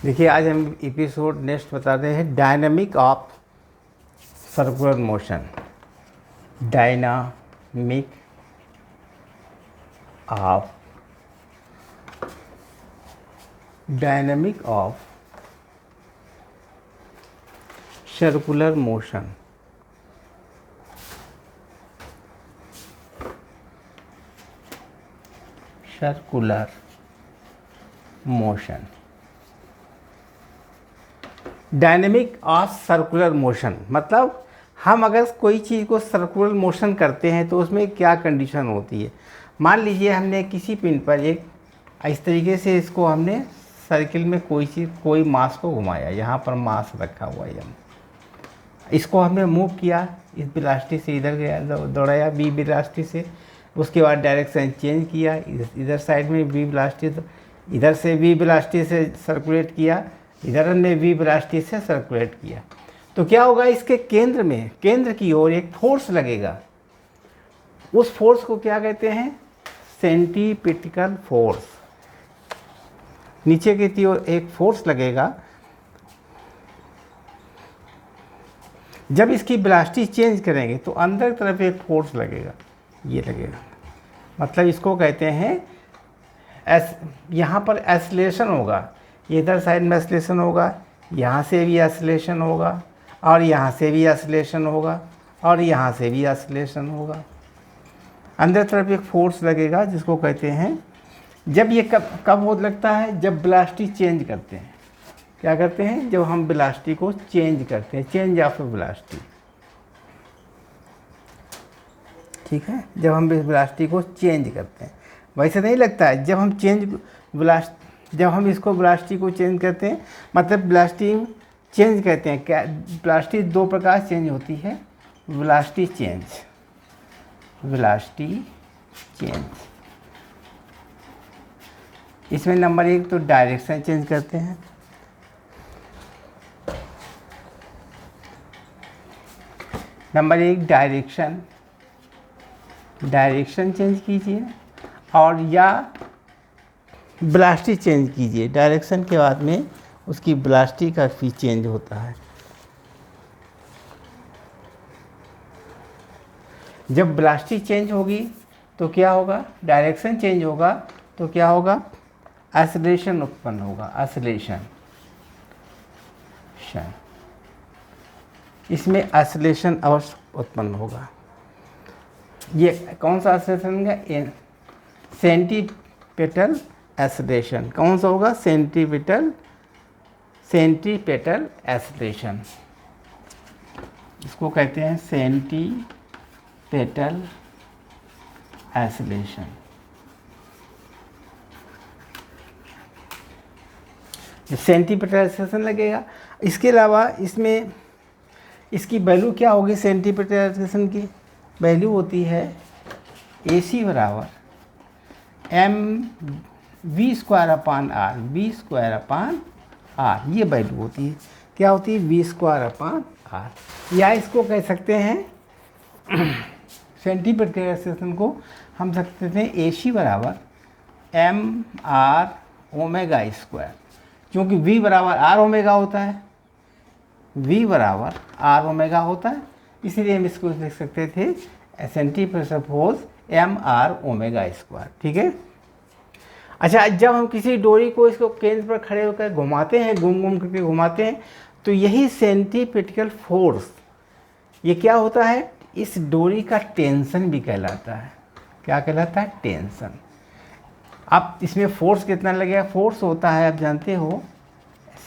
देखिए आज हम एपिसोड नेक्स्ट बता रहे हैं dynamic of circular motion. Dynamic of circular motion. Circular motion, dynamic of circular motion मतलब हम अगर कोई चीज़ को सर्कुलर मोशन करते हैं तो उसमें क्या कंडीशन होती है। मान लीजिए हमने किसी पिन पर एक इस तरीके से इसको हमने सर्किल में कोई मास को घुमाया, यहाँ पर मास रखा हुआ है, इसको हमने मूव किया, इस वेलोसिटी से इधर गया, दौड़ाया बी वेलोसिटी से, उसके बाद डायरेक्शन चेंज किया, इधर साइड में बी वेलोसिटी, इधर से बी वेलोसिटी से सर्कुलेट किया, इधर हमने वी वेलोसिटी से सर्कुलेट किया, तो क्या होगा, इसके केंद्र की ओर एक फोर्स लगेगा। उस फोर्स को क्या कहते हैं? Centripetal force. नीचे की ओर एक फोर्स लगेगा। जब इसकी वेलोसिटी चेंज करेंगे तो अंदर की तरफ एक फोर्स लगेगा, ये लगेगा, मतलब इसको कहते हैं यहाँ पर एक्सेलरेशन होगा, इधर साइड में एक्सेलरेशन होगा, यहाँ से भी एक्सेलरेशन होगा, और यहाँ से भी एक्सेलरेशन होगा, और यहाँ से भी एक्सेलरेशन होगा। अंदर तरफ एक फोर्स लगेगा जिसको कहते हैं, जब ये कब हो लगता है? जब वेलोसिटी चेंज करते हैं। क्या करते हैं? जब हम वेलोसिटी को चेंज करते हैं, चेंज ऑफ वेलोसिटी, ठीक है, जब हम वेलोसिटी को चेंज करते हैं। वैसे नहीं लगता है, जब हम इसको वेलोसिटी को चेंज करते हैं, मतलब वेलोसिटी चेंज करते हैं। क्या वेलोसिटी दो प्रकार से चेंज होती है? वेलोसिटी चेंज, इसमें नंबर एक तो डायरेक्शन चेंज करते हैं, नंबर एक डायरेक्शन चेंज कीजिए, और या वेलोसिटी चेंज कीजिए। डायरेक्शन के बाद में उसकी वेलोसिटी का भी चेंज होता है। जब वेलोसिटी चेंज होगी तो क्या होगा? डायरेक्शन चेंज होगा तो क्या होगा? एक्सेलरेशन उत्पन्न होगा, एक्सेलरेशन। इसमें एक्सेलरेशन अवश्य उत्पन्न होगा। ये कौन सा एक्सेलरेशन है? Centripetal acceleration. कौन सा होगा? सेंट्रीपिटल एक्सेलरेशन, इसको कहते हैं सेंट्रीपिटल एक्सेलरेशन। सेंट्रीपिटल एक्सेलरेशन लगेगा। इसके अलावा इसमें इसकी वैल्यू क्या होगी? सेंट्रीपिटल एक्सेलरेशन की वैल्यू होती है AC बराबर mv²/r, v²/r, ये वैल्यू होती है। क्या होती है? v²/r। या इसको कह सकते हैं सेंट्रीपिटल एक्सेलरेशन को हम सकते थे AC बराबर mr⍵², क्योंकि v बराबर r ओमेगा होता है, v बराबर r ओमेगा होता है, इसलिए हम इसको लिख सकते थे सेंट्रीपिटल फोर्स mr⍵²। ठीक है। अच्छा, जब हम किसी डोरी को इसको केंद्र पर खड़े होकर घुमाते हैं, घूम करके घुमाते हैं, तो यही सेंट्रीपिटल फोर्स, ये क्या होता है? इस डोरी का टेंशन भी कहलाता है। क्या कहलाता है? टेंशन। अब इसमें फोर्स कितना लगेगा? फोर्स होता है, आप जानते हो,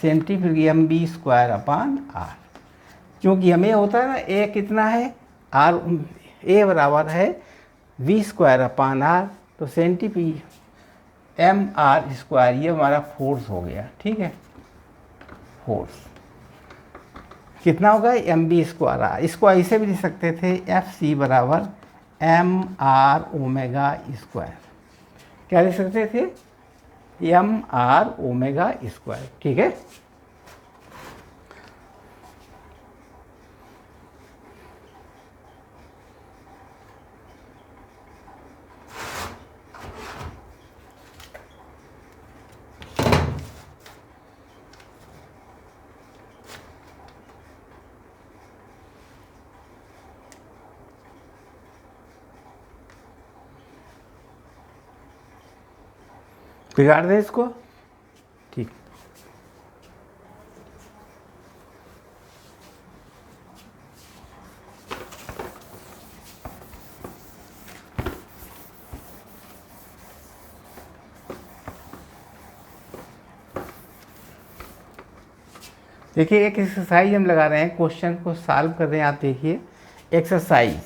सेंट्रीपिटल mv²/r, क्योंकि हमें होता है ना, ए कितना है? ए बराबर है v²/r, तो सेंट्रीपिटल mr², ये हमारा फोर्स हो गया। ठीक है, फोर्स कितना होगा? mv²r। इसको ऐसे भी लिख सकते थे Fc बराबर mr⍵²। क्या लिख सकते थे? mr⍵²। ठीक है। बिगाड़ दें इसको। ठीक, देखिए एक एक्सरसाइज हम लगा रहे हैं, क्वेश्चन को सॉल्व कर रहे हैं। आप देखिए एक्सरसाइज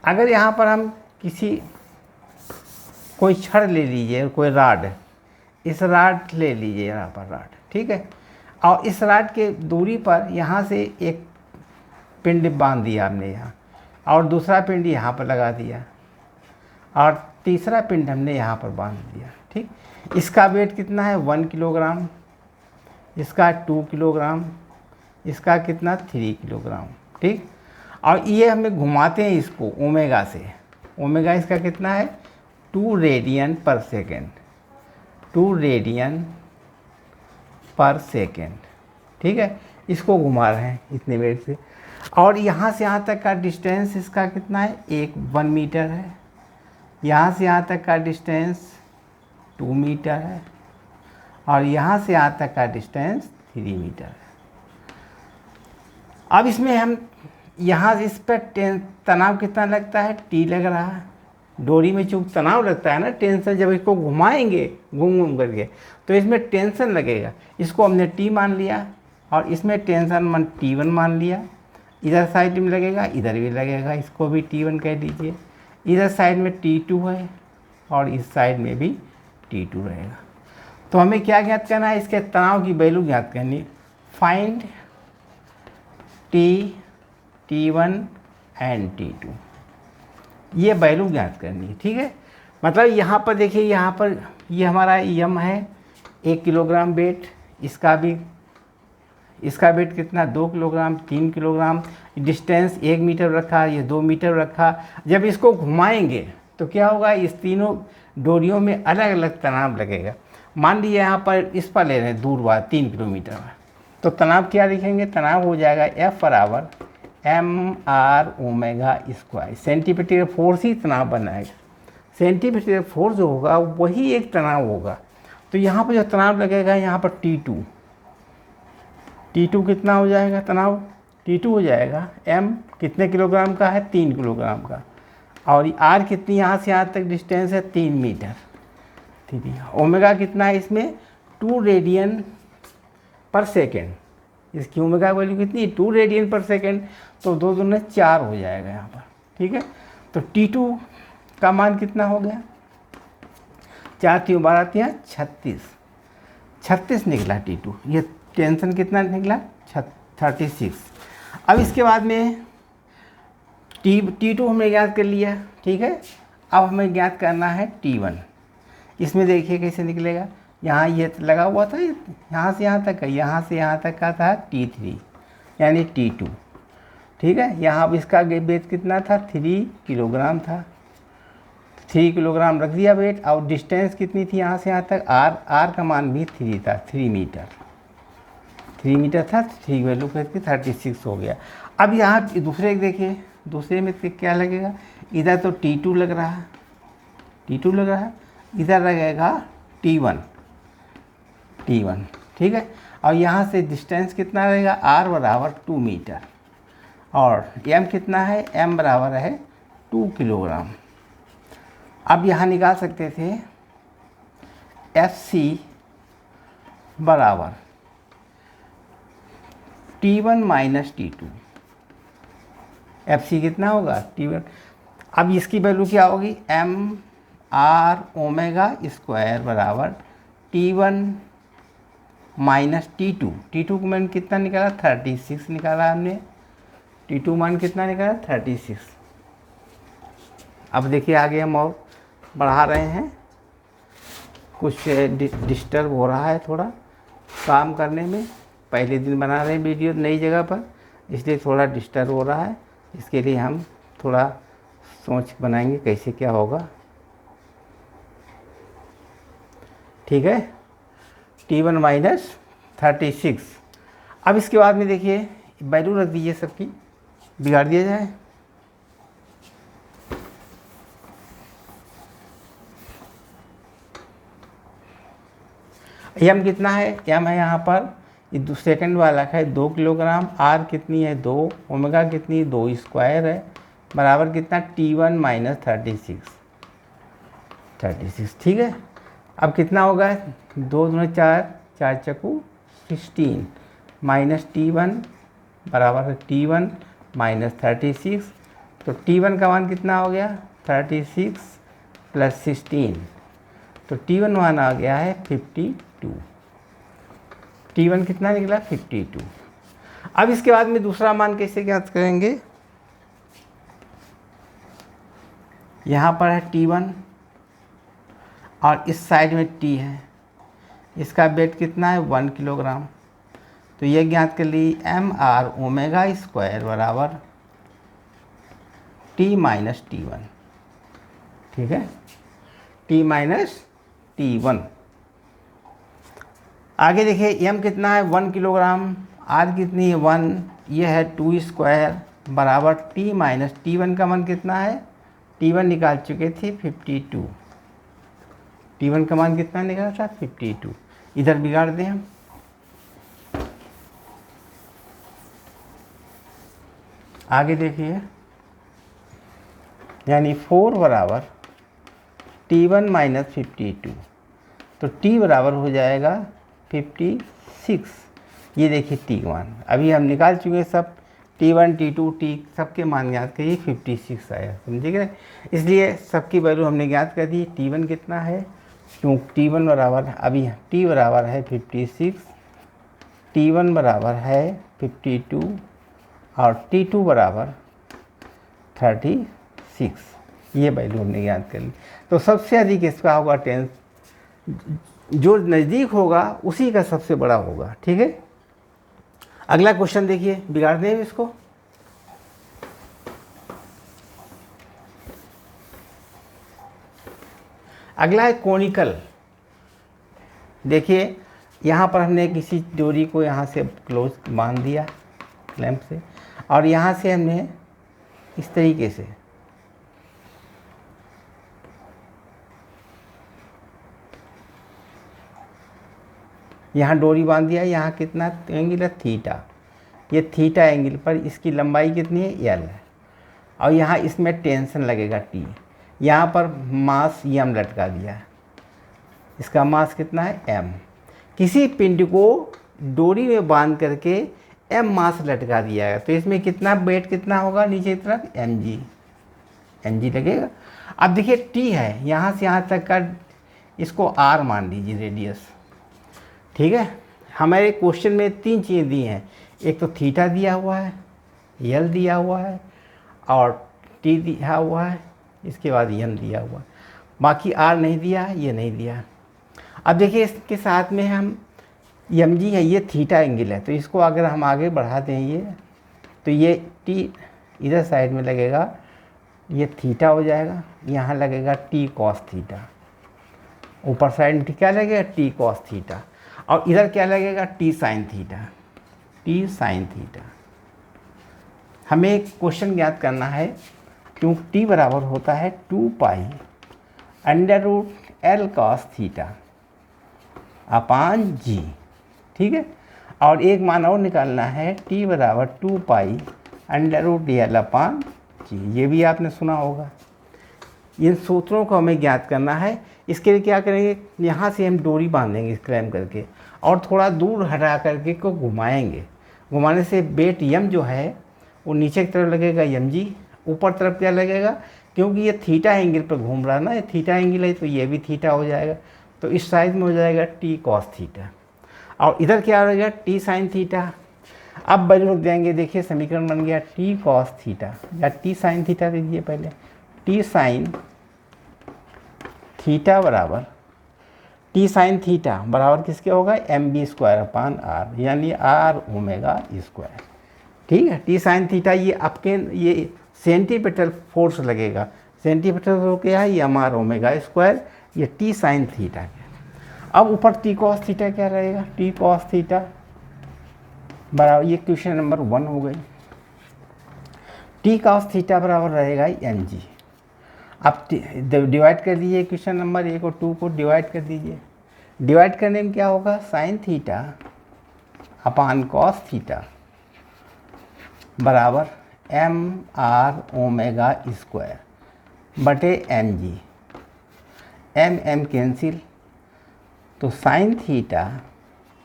अगर यहाँ पर हम कोई छड़ ले लीजिए, कोई राड, इस राड ले लीजिए यहाँ पर राड, ठीक है, और इस राड के दूरी पर यहाँ से एक पिंड बांध दिया हमने यहाँ, और दूसरा पिंड यहाँ पर लगा दिया, और तीसरा पिंड हमने यहाँ पर बांध दिया। ठीक, इसका वेट कितना है 1 किलोग्राम, इसका 2 किलोग्राम, इसका कितना 3 किलोग्राम। ठीक, और ये हमें घुमाते हैं इसको ओमेगा से। ओमेगा इसका कितना है 2 रेडियन पर सेकेंड, 2 रेडियन पर सेकेंड। ठीक है, इसको घुमा रहे हैं इतने वेट से, और यहाँ से यहाँ तक का डिस्टेंस इसका कितना है 1 मीटर है, यहाँ से यहाँ तक का डिस्टेंस 2 मीटर है, और यहाँ से यहाँ तक का डिस्टेंस 3 मीटर है। अब इसमें हम यहाँ इस पर तनाव कितना लगता है, T लग रहा है। डोरी में चूँकि तनाव लगता है ना, टेंशन, जब इसको घुमाएंगे घूम करके तो इसमें टेंशन लगेगा। इसको हमने T मान लिया, और इसमें टेंशन T1 मान लिया। इधर साइड में लगेगा, इधर भी लगेगा, इसको भी T1 कह दीजिए। इधर साइड में T2 है, और इस साइड में भी T2 रहेगा। तो हमें क्या ज्ञात करना है, इसके तनाव की वैल्यू ज्ञात करनी है। फाइंड T1 एंड T2, ये वैल्यू ज्ञात करनी है। ठीक है, मतलब यहाँ पर देखिए, यहाँ पर ये हमारा यम है 1 किलोग्राम वेट, इसका वेट कितना 2 किलोग्राम, 3 किलोग्राम, डिस्टेंस 1 मीटर रखा, ये 2 मीटर रखा। जब इसको घुमाएंगे तो क्या होगा, इस तीनों डोरियों में अलग अलग तनाव लगेगा। मान लीजिए यहाँ पर इस पर ले रहे हैं दूर बार 3 किलोमीटर, तो तनाव क्या लिखेंगे, तनाव हो जाएगा F बराबर mr omega square. Centimetre force ही तनाव बनाएगा, सेंटीमीटर फोर्स जो होगा वही एक तनाव होगा। तो यहाँ पर जो तनाव लगेगा, यहाँ पर T2 कितना हो जाएगा, तनाव T2 हो जाएगा M कितने किलोग्राम का है 3 किलोग्राम का, और R कितनी यहाँ से यहाँ तक डिस्टेंस है 3 मीटर। ठीक है, ओमेगा कितना है इसमें 2 रेडियन पर सेकेंड, इसकी ओमेगा वैल्यू कितनी 2 रेडियन पर सेकेंड, तो 2 दूनी 4 हो जाएगा यहाँ पर। ठीक है, तो T2 का मान कितना हो गया, 4 3 12 3 36 निकला T2। ये टेंशन कितना निकला 36। अब इसके बाद में T2 हमने ज्ञात कर लिया। ठीक है, अब हमें ज्ञात करना है T1। इसमें देखिए कैसे निकलेगा, यहाँ ये लगा हुआ था, यहाँ से यहाँ तक का, यहाँ से यहाँ तक का था T3 यानी T2। ठीक है, यहाँ अब इसका वेट कितना था 3 किलोग्राम था, 3 किलोग्राम रख दिया वेट, और डिस्टेंस कितनी थी यहाँ से यहाँ तक, R का मान भी 3 था, 3 मीटर था, 3 वैल्यू करके 36 हो गया। अब यहाँ दूसरे देखिए, दूसरे में क्या लगेगा, इधर तो T2 लग रहा है, इधर लगेगा T1। ठीक है, और यहाँ से डिस्टेंस कितना रहेगा, R बराबर 2 मीटर, और M कितना है, M बराबर है 2 किलोग्राम। अब यहाँ निकाल सकते थे FC बराबर T1 माइनस T2। FC कितना होगा T1। अब इसकी वैल्यू क्या होगी, mr ओमेगा स्क्वायर बराबर T1 माइनस T2 को मान कितना निकाला 36 निकाला हमने, T2 मान कितना निकाला 36। अब देखिए आगे हम और बढ़ा रहे हैं, कुछ डिस्टर्ब हो रहा है थोड़ा काम करने में, पहले दिन बना रहे हैं वीडियो नई जगह पर, इसलिए थोड़ा डिस्टर्ब हो रहा है। इसके लिए हम थोड़ा सोच बनाएंगे कैसे क्या होगा। ठीक है, T1 माइनस 36। अब इसके बाद में देखिए वैल्यू रख दीजिए सबकी, बिगाड़ दिया जाए। एम कितना है, एम है यहाँ पर ये सेकंड वाला है 2 किलोग्राम, आर कितनी है 2, ओमेगा कितनी है 2 स्क्वायर है, बराबर कितना T1 माइनस 36। ठीक है, अब कितना होगा 2 दूना 4, 4 चक्कू 16 माइनस T1 बराबर है T1 माइनस 36। तो T1 का मान कितना हो गया 36 प्लस 16, तो T1 मान आ गया है 52। T1 कितना निकला 52। अब इसके बाद में दूसरा मान कैसे ज्ञात करेंगे, यहाँ पर है T1 और इस साइड में T है, इसका वेट कितना है 1 किलोग्राम। तो ये ज्ञात कर ली एम आर ओमेगा स्क्वायर बराबर T माइनस T1। ठीक है, T माइनस T1। आगे देखिए एम कितना है 1 किलोग्राम, आर कितनी है 1, ये है 2 स्क्वायर बराबर T माइनस T1 का मान कितना है, T1 निकाल चुके थे 52। T1 का मान कितना निकला था 52। इधर बिगाड़ दें हम, आगे देखिए यानी 4 बराबर T1 माइनस 52, तो T बराबर हो जाएगा 56। ये देखिए T1 अभी हम निकाल चुके हैं सब, T1 T2 T सबके मान ज्ञात करिए 56 आया, समझिएगा। इसलिए सबकी वैल्यू हमने ज्ञात कर दी। T1 कितना है, क्यों T1 बराबर अभी T बराबर है 56, T1 बराबर है 52 और T2 बराबर 36। ये वैल्यू हमने ज्ञात कर ली। तो सबसे अधिक इसका होगा 10, जो नज़दीक होगा उसी का सबसे बड़ा होगा। ठीक है, अगला क्वेश्चन देखिए, बिगाड़ दें इसको। अगला है कोनिकल। देखिए यहाँ पर हमने किसी डोरी को यहाँ से क्लोज बांध दिया क्लैंप से, और यहाँ से हमने इस तरीके से यहाँ डोरी बांध दिया। यहाँ कितना एंगल है थीटा, ये थीटा एंगल पर इसकी लंबाई कितनी है एल है, और यहाँ इसमें टेंशन लगेगा टी। यहाँ पर मास एम लटका दिया, इसका मास कितना है एम। किसी पिंड को डोरी में बांध करके एम मास लटका दिया है, तो इसमें कितना वेट कितना होगा नीचे की तरफ एम जी लगेगा। अब देखिए टी है यहाँ से यहाँ तक का, इसको आर मान लीजिए रेडियस। ठीक है, हमारे क्वेश्चन में 3 चीज़ें दी हैं, एक तो थीटा दिया हुआ है, एल दिया हुआ है और टी दिया हुआ है, इसके बाद एम दिया हुआ है, बाकी आर नहीं दिया, ये नहीं दिया। अब देखिए इसके साथ में हम एम जी है, ये थीटा एंगल है, तो इसको अगर हम आगे बढ़ा दें ये, तो ये टी इधर साइड में लगेगा, ये थीटा हो जाएगा, यहाँ लगेगा टी कॉस थीटा, ऊपर साइड में क्या लगेगा टी कॉस थीटा, और इधर क्या लगेगा T sine theta, T sine theta. हमें एक क्वेश्चन ज्ञात करना है, क्यों टी बराबर होता है 2 pi under root L cos theta upon g. ठीक है, और एक मान और निकालना है, टी बराबर 2 पाई अंडर रूट एल अपान जी, ये भी आपने सुना होगा। इन सूत्रों को हमें ज्ञात करना है। इसके लिए क्या करेंगे, यहाँ से हम डोरी बांधेंगे क्लैम करके, और थोड़ा दूर हटा करके को घुमाएंगे। घुमाने से वेट यम जो है वो नीचे की तरफ लगेगा एम जी, ऊपर तरफ क्या लगेगा, क्योंकि ये थीटा एंगल पर घूम रहा है ना, ये थीटा एंगल है, तो ये भी थीटा हो जाएगा, तो इस साइड में हो जाएगा टी कॉस थीटा, और इधर क्या हो जाएगा टी साइन थीटा। अब वैल्यू देंगे, देखिए समीकरण बन गया टी कॉस थीटा, या टी साइन थीटा दीजिए पहले, टी साइन थीटा बराबर, टी साइन थीटा बराबर किसके होगा M B square upon R, यानी आर ओमेगा स्क्वायर। ठीक है, टी साइन थीटा ये आपके ये सेंटीमीटर फोर्स लगेगा, सेंटीमीटर तो क्या है ये एम आर ओमेगा स्क्वायर, ये टी साइन थीटा है। अब ऊपर टी कॉस थीटा क्या रहेगा, टी कॉस थीटा बराबर, ये क्वेश्चन नंबर 1 हो गई। टी कॉस थीटा बराबर रहेगा एम जी। अब डिवाइड कर दीजिए क्वेश्चन नंबर 1 और 2 को डिवाइड कर दीजिए, डिवाइड करने में क्या होगा, sine theta upon cos theta बराबर एम आर ओमेगा स्क्वायर बटे M G. M M cancel, तो साइन थीटा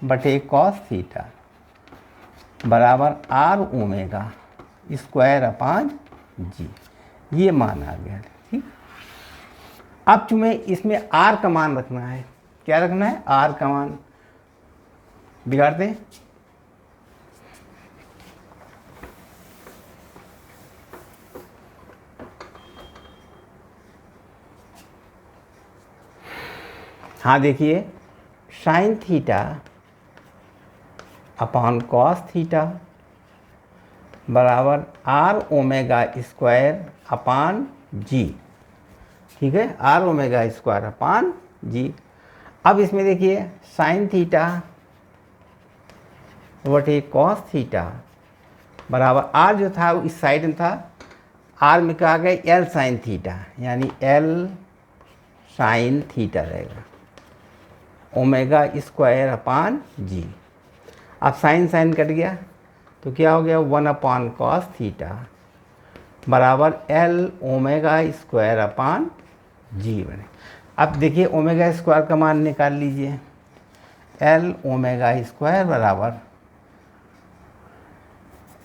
बटे कॉस थीटा बराबर R omega square upon G. ये मान आ गया। ठीक, अब तुम्हें इसमें आर का मान रखना है। क्या रखना है, आर का मान। बिगाड़ दें, हाँ देखिए, sign theta upon cos theta बराबर R omega square upon g. ठीक है, आर ओमेगा स्क्वायर अपान जी। अब इसमें देखिए साइन थीटा बटे कॉस थीटा बराबर आर जो था वो इस साइड में था, आर में क्या आ गया एल साइन थीटा, यानी एल साइन थीटा रहेगा ओमेगा स्क्वायर अपान जी। अब साइन साइन कट गया तो क्या हो गया, 1 अपान कॉस थीटा बराबर एल ओमेगा स्क्वायर अपान जी बने। अब देखिए ओमेगा स्क्वायर का मान निकाल लीजिए, एल ओमेगा स्क्वायर बराबर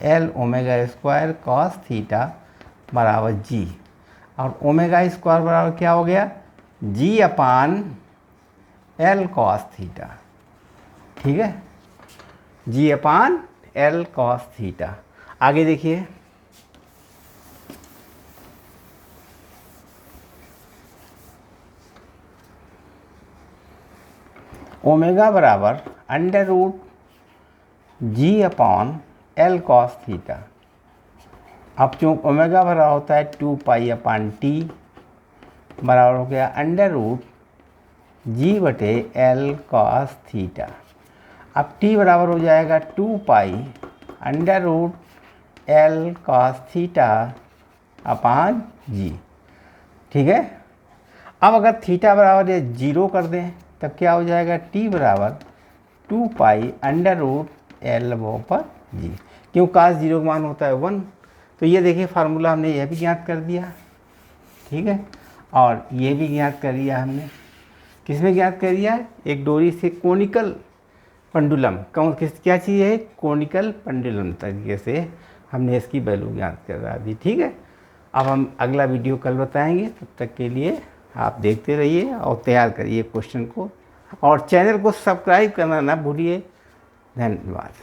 L omega square cos theta बराबर जी, और ओमेगा स्क्वायर बराबर क्या हो गया, जी अपान एल कॉस थीटा। ठीक है, जी अपान एल कॉस थीटा। आगे देखिए, ओमेगा बराबर अंडर रूट जी अपॉन एल कॉस थीटा। अब चूँकि ओमेगा बराबर होता है 2 पाई अपान टी बराबर हो गया अंडर रूट जी बटे एल कॉस थीटा। अब टी बराबर हो जाएगा 2 pi under root L cos theta upon g. ठीक है, अब अगर थीटा बराबर ये 0 कर दें तब क्या हो जाएगा, टी बराबर 2 पाई अंडर रूट एल पर जी। क्यों, कास 0 का मान होता है 1। तो ये देखिए फार्मूला हमने यह भी ज्ञात कर दिया। ठीक है, और ये भी ज्ञात कर दिया हमने। किसमें ज्ञात कर दिया, एक डोरी से कोनिकल पेंडुलम, क्या चीज़ है, कोनिकल पेंडुलम तरीके से हमने इसकी वैल्यू ज्ञात करा दी। ठीक है, अब हम अगला वीडियो कल बताएंगे, तब तक के लिए आप देखते रहिए और तैयार करिए क्वेश्चन को, और चैनल को सब्सक्राइब करना ना भूलिए। धन्यवाद।